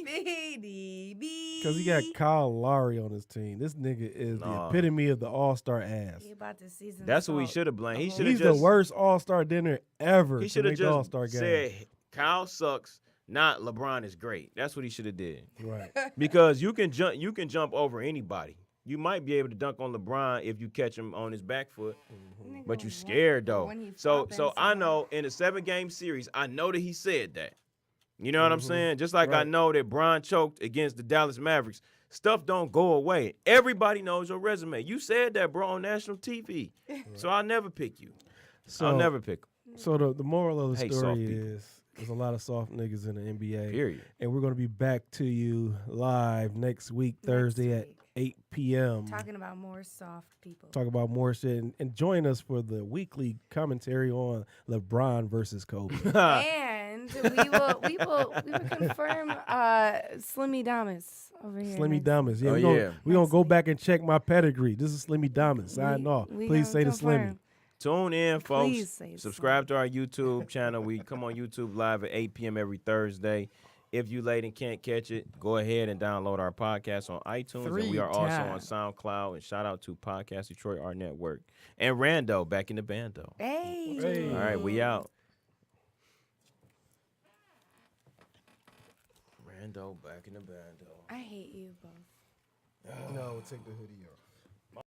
BDB. because he got Kyle Lowry on his team. This nigga is the Nah. epitome of the All-Star ass. He about to season. That's who he salt should have blamed. He the whole- should have He's just the worst All-Star dinner ever. He to should have make the just All-Star game. said Kyle sucks, not LeBron is great. That's what he should have did. Right. Because you can jump over anybody. You might be able to dunk on LeBron if you catch him on his back foot, Nigga, but you when- scared though. when he So flopping I somewhere. know in a 7-game series, I know that he said that. You know what I'm Mhm. saying? Just like I Right. know that Bron choked against the Dallas Mavericks. Stuff don't go away. Everybody knows your resume. You said that, bro, on national TV. So I'll never pick you. So I'll never pick him. So the moral of the Hate soft story people. is there's a lot of soft niggas in the NBA. Period. And we're going to be back to you live next week, Thursday at week. 8 p.m. Talking about more soft people. Talk about more shit and join us for the weekly commentary on LeBron versus Kobe. And we will confirm Slimmy Damas over here. Slimmy next Damas. Yeah, Oh, we're gonna, yeah. we gonna Next go week. back and check my pedigree. This is Slimmy Damas. Sign off. we Please say gonna the Slimmy. confirm. Tune in, folks. Please say Subscribe to our YouTube channel. We come on YouTube live at 8 p.m. every Thursday. If you late and can't catch it, go ahead and download our podcast on iTunes. And we are also on SoundCloud. And shout out to Podcast Detroit, our network. And Rando, back in the bando. Hey. Hey. All right, we out. Rando, back in the bando. I hate you both. No, take the hoodie off.